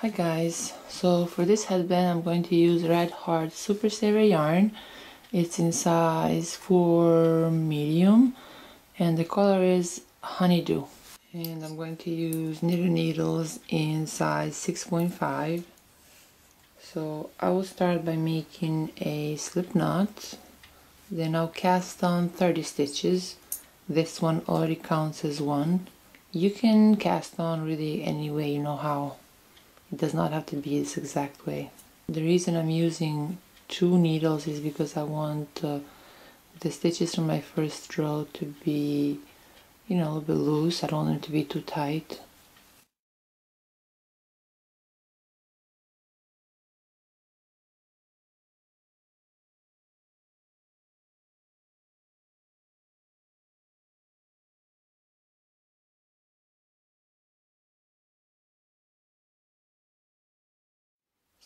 Hi guys, so for this headband I'm going to use Red Heart Super Saver yarn. It's in size 4 medium and the color is Honeydew. And I'm going to use knitted needles in size 6.5. So I will start by making a slip knot, then I'll cast on 30 stitches. This one already counts as one. You can cast on really any way you know how. It does not have to be this exact way. The reason I'm using 2 needles is because I want the stitches from my first row to be, a little bit loose. I don't want them to be too tight.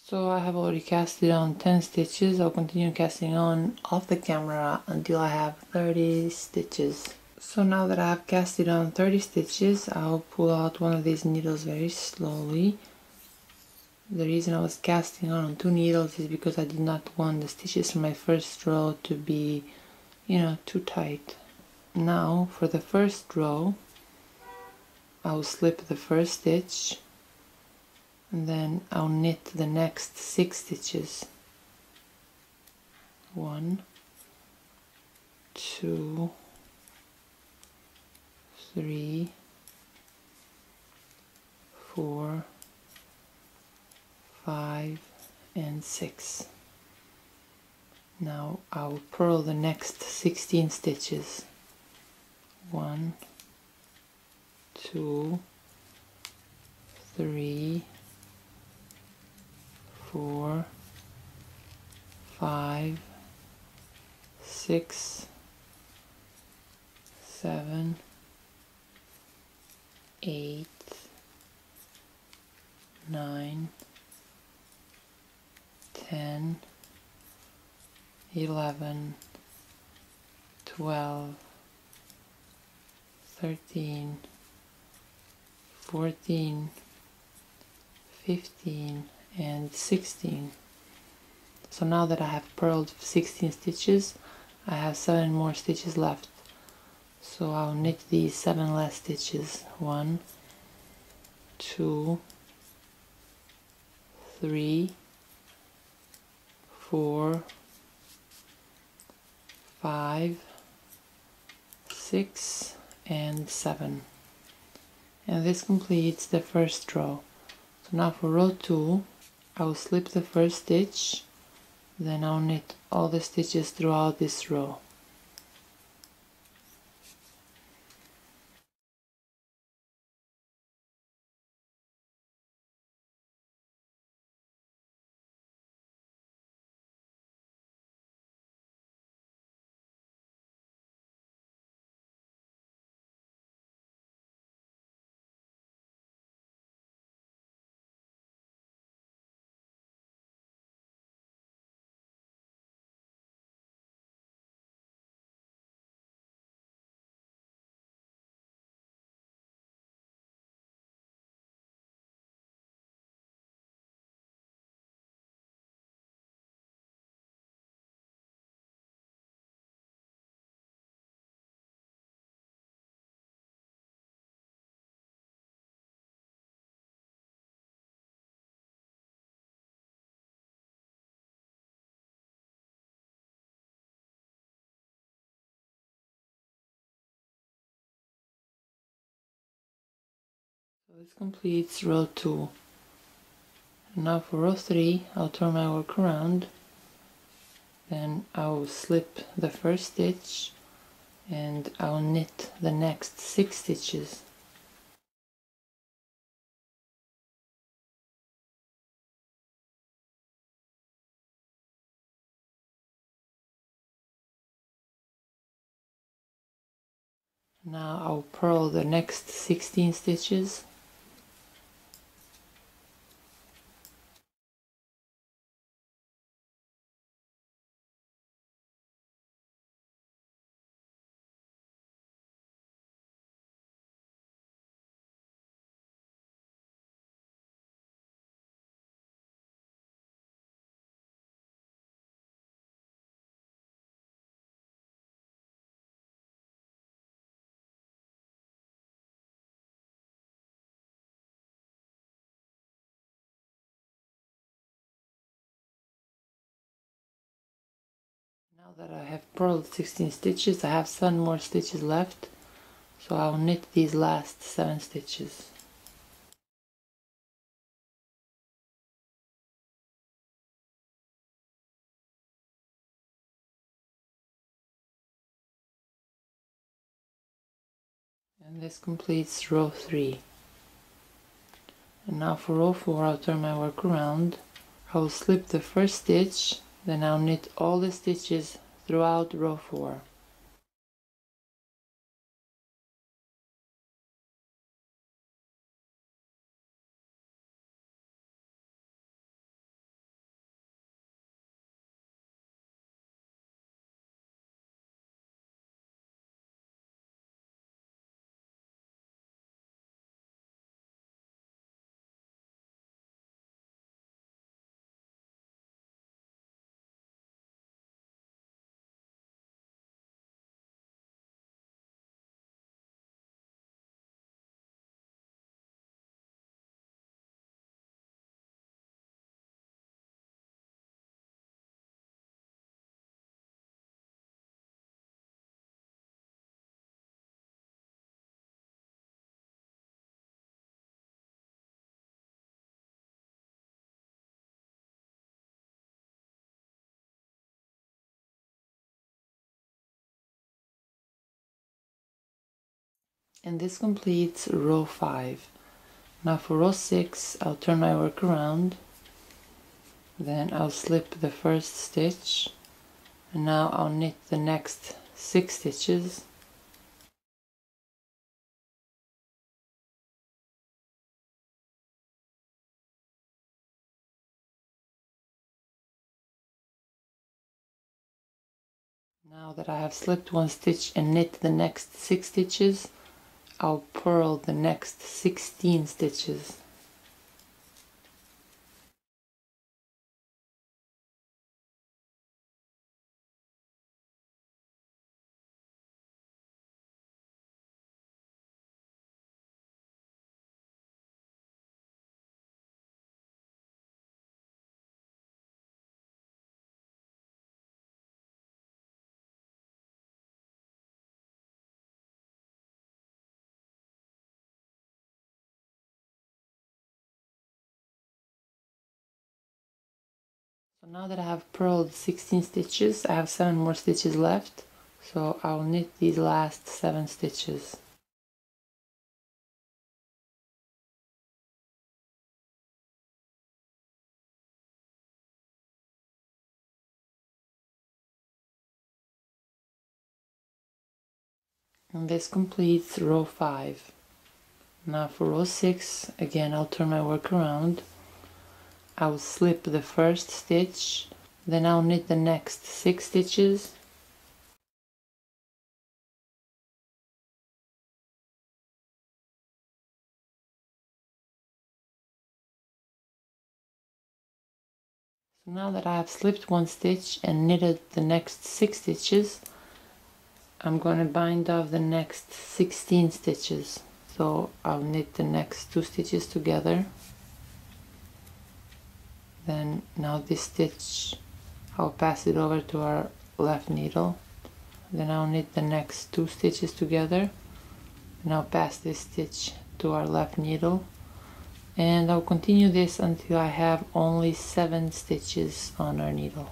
So I have already casted on 10 stitches. I'll continue casting on off the camera until I have 30 stitches. So now that I have casted on 30 stitches, I'll pull out one of these needles very slowly. The reason I was casting on 2 needles is because I did not want the stitches from my first row to be, too tight. Now for the first row, I'll slip the first stitch and then I'll knit the next 6 stitches. 1, 2, 3, 4, 5, and 6. Now I'll purl the next 16 stitches. 1, 2, 3, 4, 5, 6, 7, 8, 9, 10, 11, 12, 13, 14, 15, and 16. So now that I have purled 16 stitches, I have 7 more stitches left. So I'll knit these 7 last stitches. 1, 2, 3, 4, 5, 6, and 7. And this completes the first row. So now for row 2, I will slip the first stitch, then I'll knit all the stitches throughout this row. So this completes row 2. Now for row 3, I'll turn my work around, then I'll slip the first stitch and I'll knit the next 6 stitches. Now I'll purl the next 16 stitches. Now that I have purled 16 stitches, I have 7 more stitches left, so I'll knit these last 7 stitches. And this completes row 3. And now for row 4, I'll turn my work around. I'll slip the first stitch, then I'll knit all the stitches throughout row 4. And this completes row 5. Now for row 6, I'll turn my work around, then I'll slip the first stitch, and now I'll knit the next 6 stitches. Now that I have slipped 1 stitch and knit the next 6 stitches, I'll purl the next 16 stitches. So now that I have purled 16 stitches, I have 7 more stitches left, so I'll knit these last 7 stitches. And this completes row 5. Now for row 6, again I'll turn my work around. I'll slip the first stitch, then I'll knit the next 6 stitches. So now that I have slipped 1 stitch and knitted the next 6 stitches, I'm going to bind off the next 16 stitches. So I'll knit the next 2 stitches together. Then now this stitch, I'll pass it over to our left needle. Then I'll knit the next 2 stitches together. And I'll pass this stitch to our left needle. And I'll continue this until I have only 7 stitches on our needle.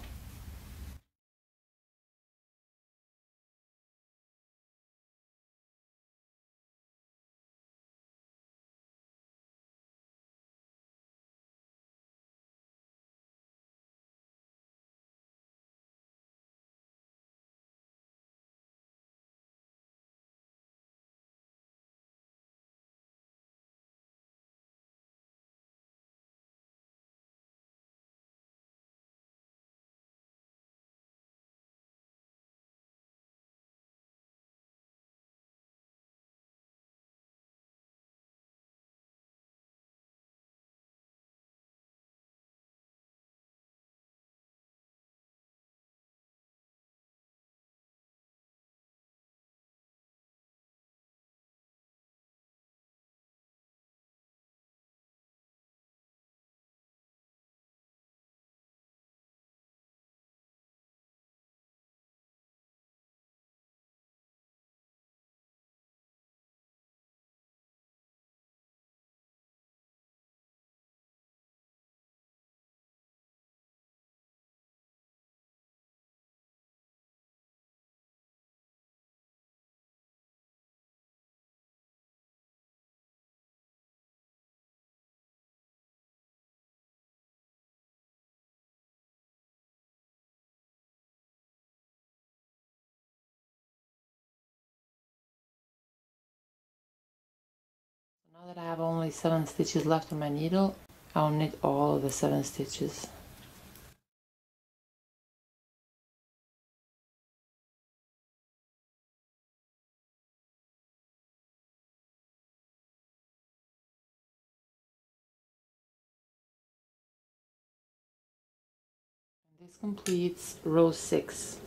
Now that I have only 7 stitches left on my needle, I'll knit all of the 7 stitches. This completes row 6.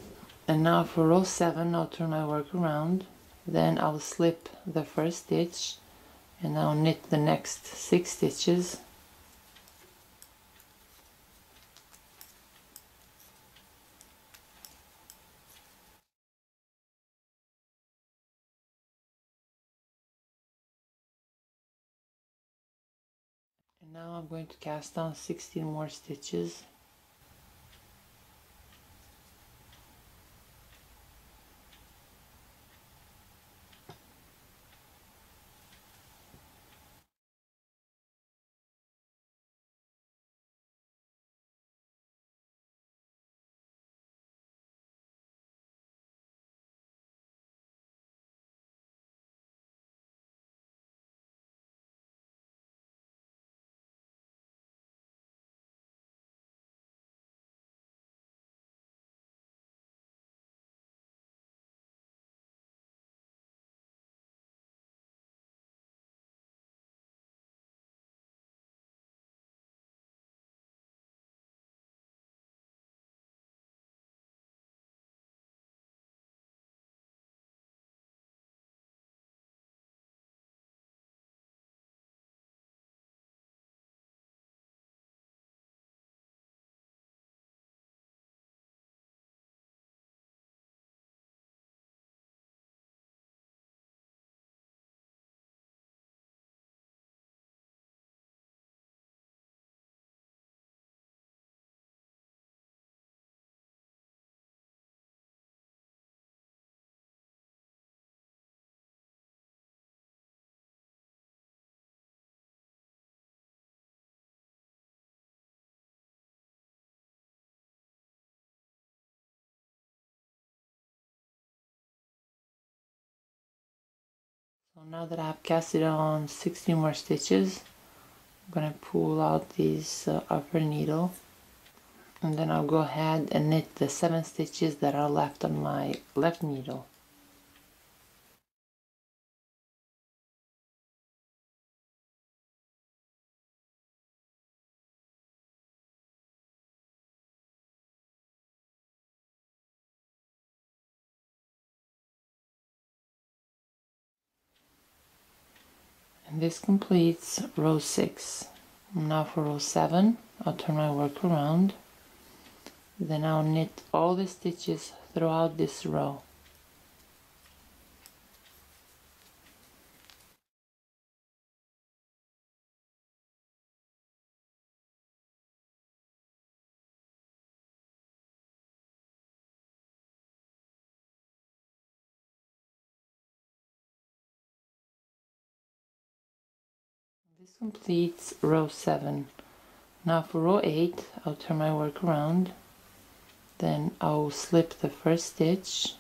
And now for row 7, I'll turn my work around. Then I'll slip the first stitch and I'll knit the next 6 stitches. And now I'm going to cast on 16 more stitches. So now that I have casted on 16 more stitches, I'm going to pull out this upper needle, and then I'll go ahead and knit the 7 stitches that are left on my left needle. And this completes row 6. Now for row 7, I'll turn my work around. Then I'll knit all the stitches throughout this row. This completes row 7. Now for row 8, I'll turn my work around. Then I'll slip the first stitch.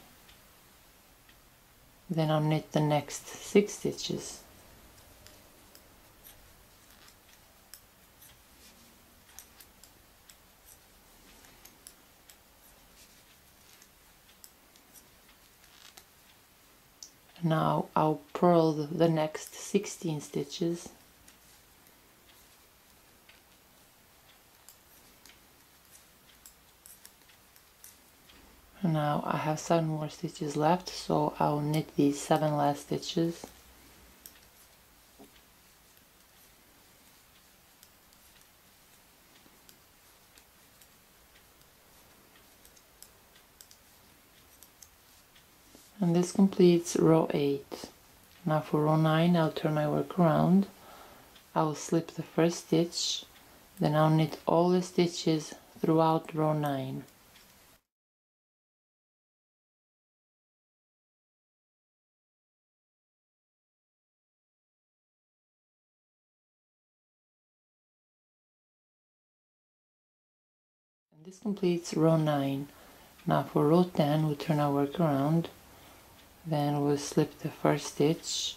Then I'll knit the next 6 stitches. Now I'll purl the next 16 stitches. And now I have 7 more stitches left, so I'll knit these 7 last stitches. And this completes row 8. Now for row 9, I'll turn my work around. I'll slip the first stitch, then I'll knit all the stitches throughout row 9. And this completes row 9. Now for row 10, we'll turn our work around. Then we'll slip the first stitch,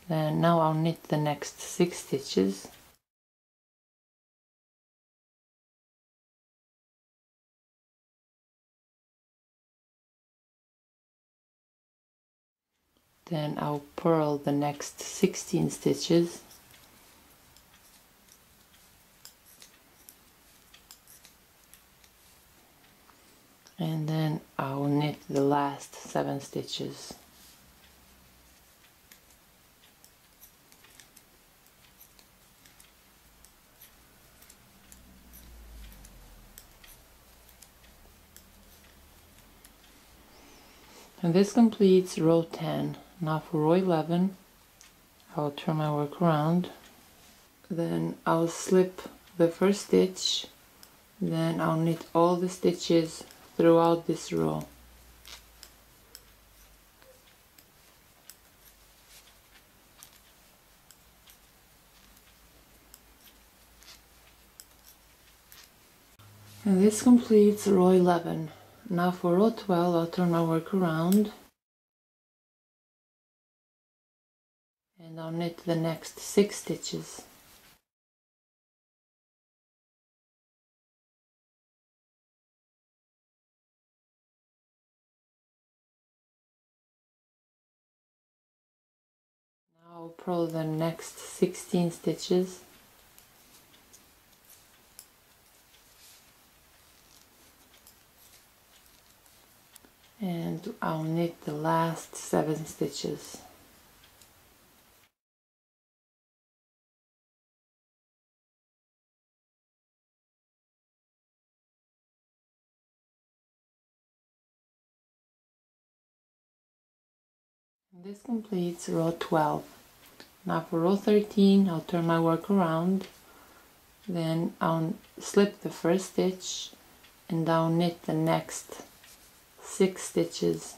Then now I'll knit the next 6 stitches. Then I'll purl the next 16 stitches. And then I'll knit the last 7 stitches. And this completes row 10. Now for row 11, I'll turn my work around. Then I'll slip the first stitch. Then I'll knit all the stitches throughout this row. And this completes row 11. Now for row 12, I'll turn my work around. And I'll knit the next 6 stitches. Now I'll purl the next 16 stitches. And I'll knit the last 7 stitches. And this completes row 12. Now for row 13, I'll turn my work around. Then I'll slip the first stitch and I'll knit the next 6 stitches.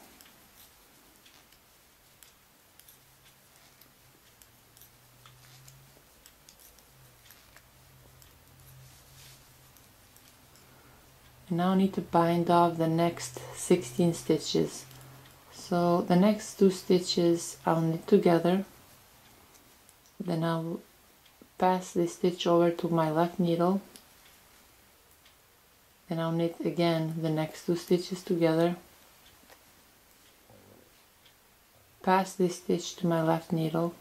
And now I need to bind off the next 16 stitches. So the next 2 stitches I'll knit together. Then I'll pass this stitch over to my left needle. Then I'll knit again the next 2 stitches together. Pass this stitch to my left needle.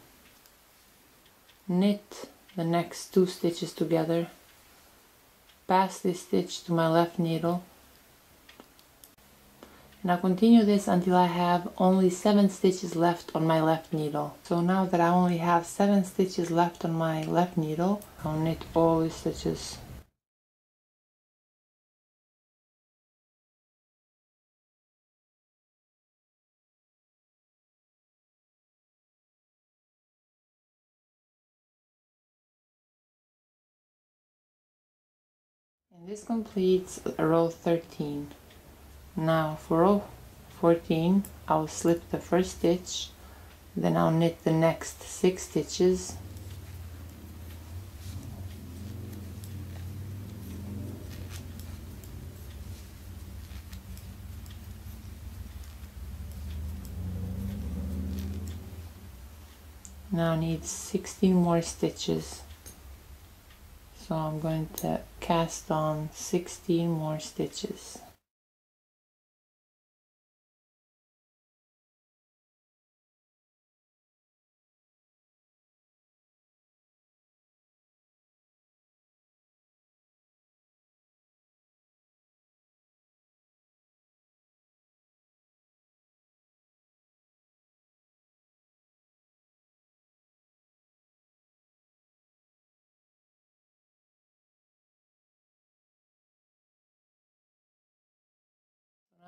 Knit the next 2 stitches together. Pass this stitch to my left needle. And I'll continue this until I have only 7 stitches left on my left needle. So now that I only have 7 stitches left on my left needle, I'll knit all the stitches. And this completes row 13. Now for row 14, I'll slip the first stitch, then I'll knit the next 6 stitches. Now I need 16 more stitches. So I'm going to cast on 16 more stitches.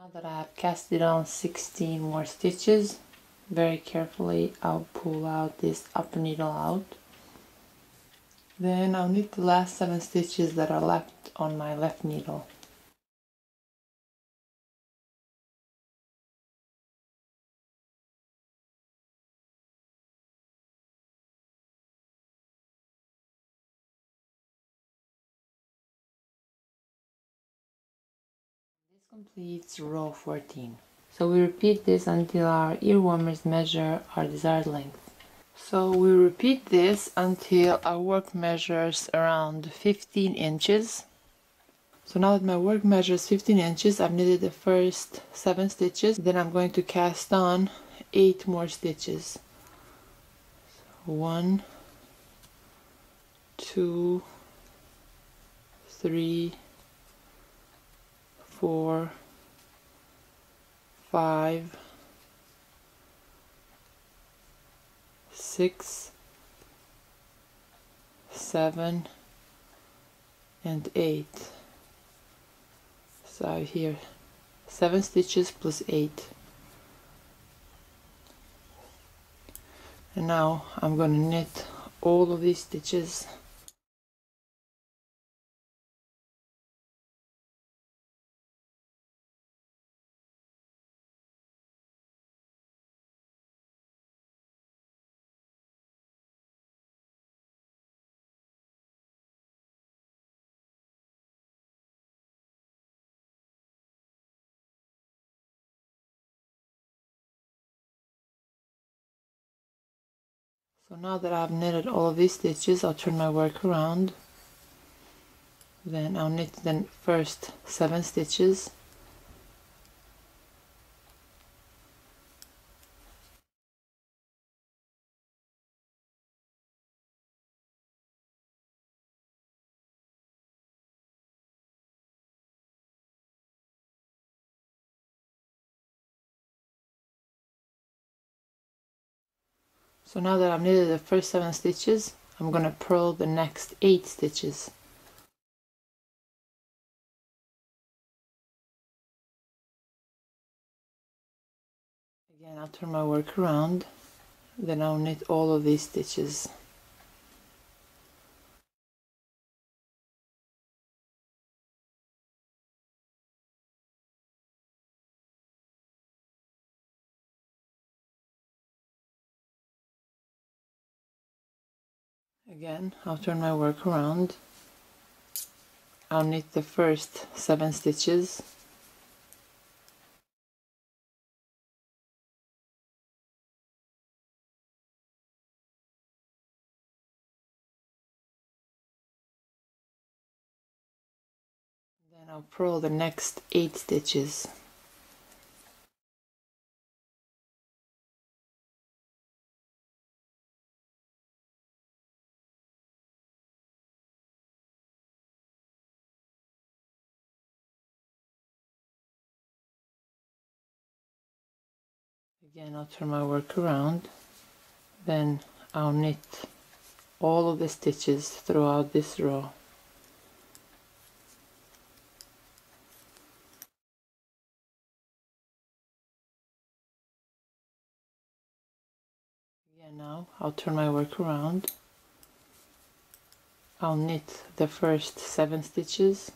Now that I have casted on 16 more stitches, very carefully I'll pull out this upper needle out. Then I'll knit the last 7 stitches that are left on my left needle. This completes row 14. So we repeat this until our earwarmers measure our desired length. So we repeat this until our work measures around 15 inches. So now that my work measures 15 inches, I've knitted the first 7 stitches. Then I'm going to cast on 8 more stitches. 1, 2, 3, 4, 5, 6, 7, and 8. So I have here 7 stitches plus 8. And now I'm going to knit all of these stitches. So now that I've knitted all of these stitches, I'll turn my work around. Then I'll knit the first 7 stitches. So now that I've knitted the first 7 stitches, I'm going to purl the next 8 stitches. Again, I'll turn my work around, then I'll knit all of these stitches. Again, I'll turn my work around. I'll knit the first 7 stitches. Then I'll purl the next 8 stitches. Again, I'll turn my work around. Then I'll knit all of the stitches throughout this row. Again, now I'll turn my work around. I'll knit the first 7 stitches.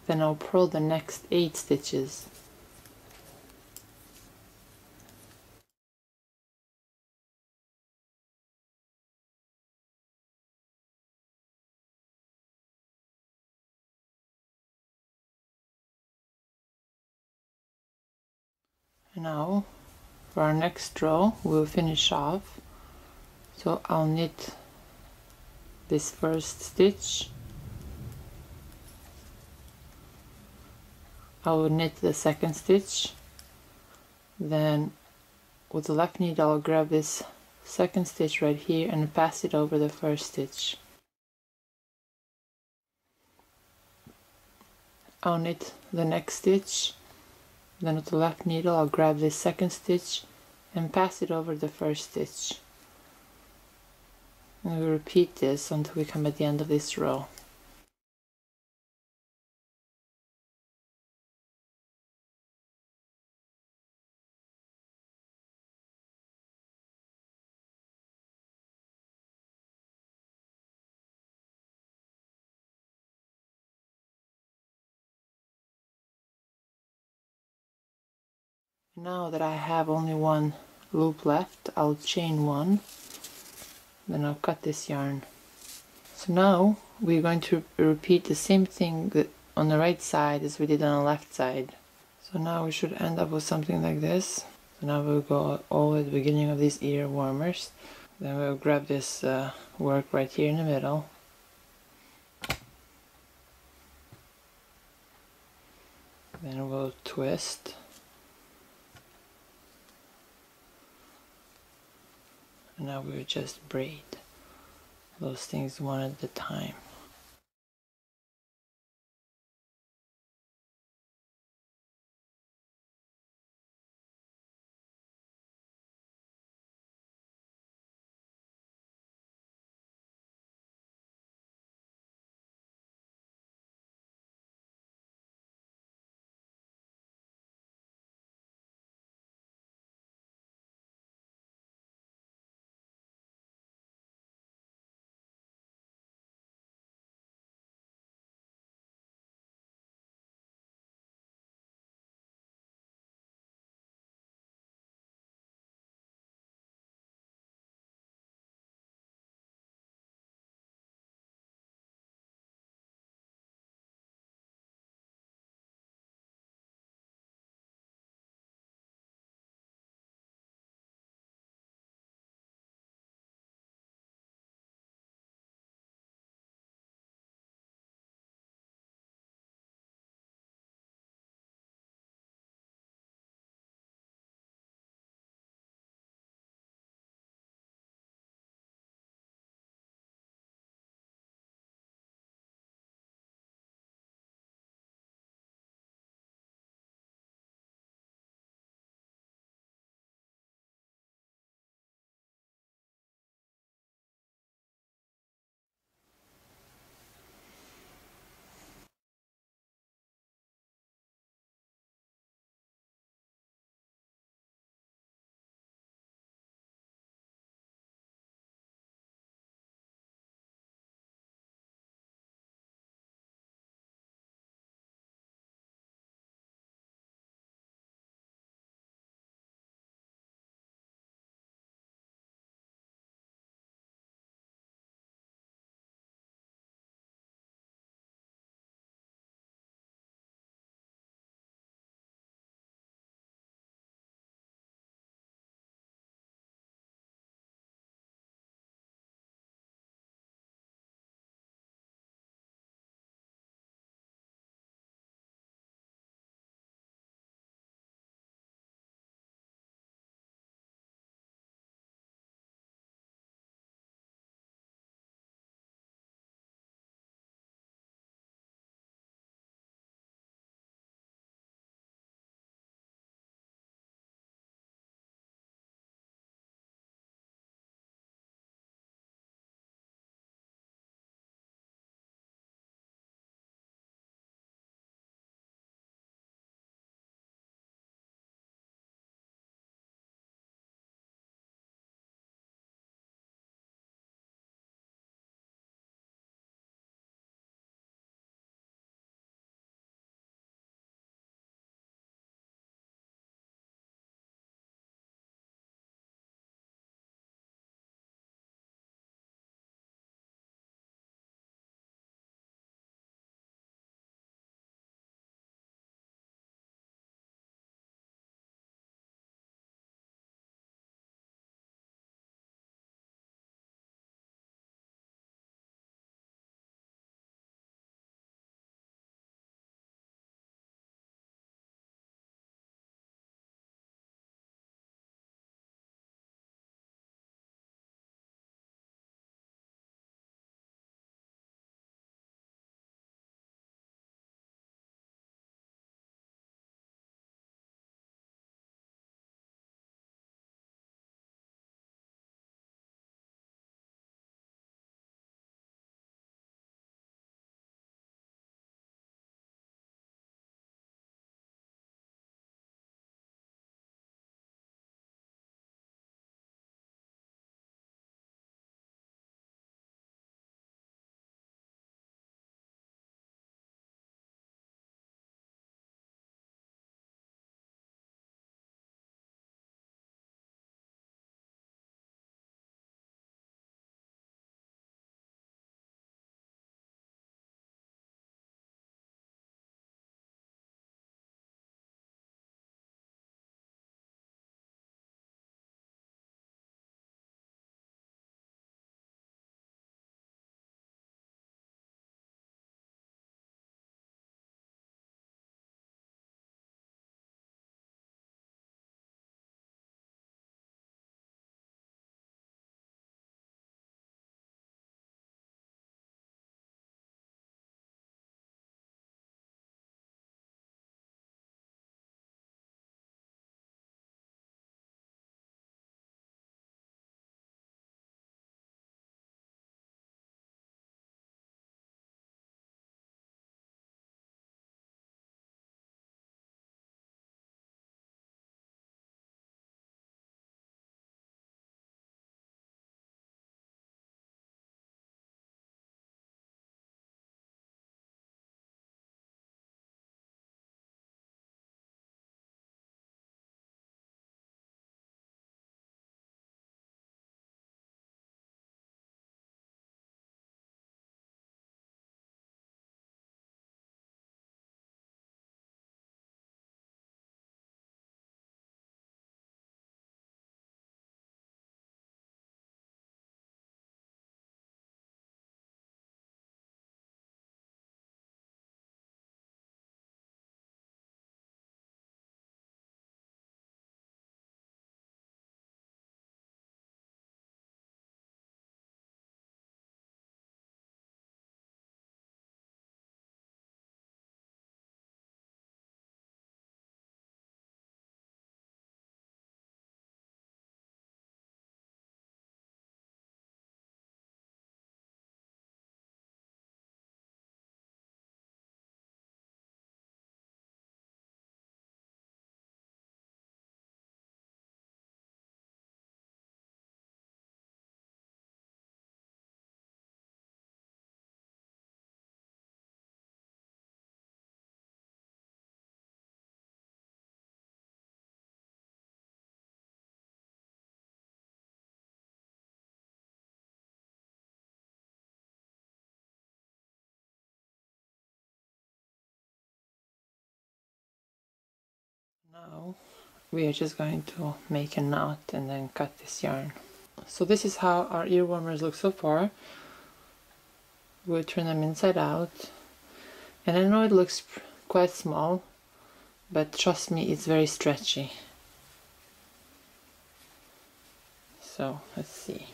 Then I'll purl the next 8 stitches. And now for our next row we'll finish off. So I'll knit this first stitch. I will knit the second stitch. Then with the left needle I'll grab this second stitch right here and pass it over the first stitch. I'll knit the next stitch. Then with the left needle I'll grab this second stitch and pass it over the first stitch. And we'll repeat this until we come at the end of this row. Now that I have only one loop left, I'll chain one, then I'll cut this yarn. So now we're going to repeat the same thing on the right side as we did on the left side. So now we should end up with something like this. So now we'll go all at the beginning of these ear warmers. Then we'll grab this work right here in the middle. Then we'll twist. And now we'll just braid those things one at a time. Now we are just going to make a knot and then cut this yarn. So this is how our ear warmers look so far. We'll turn them inside out, and I know it looks quite small, but trust me, it's very stretchy. So let's see.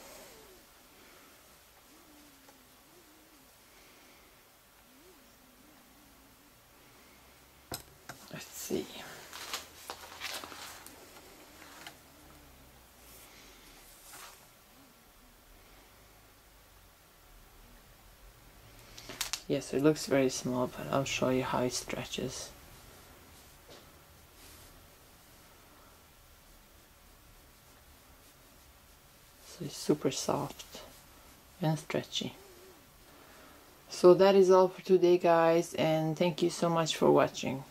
Let's see. Yes, it looks very small, but I'll show you how it stretches. So it's super soft and stretchy. So that is all for today, guys, and thank you so much for watching.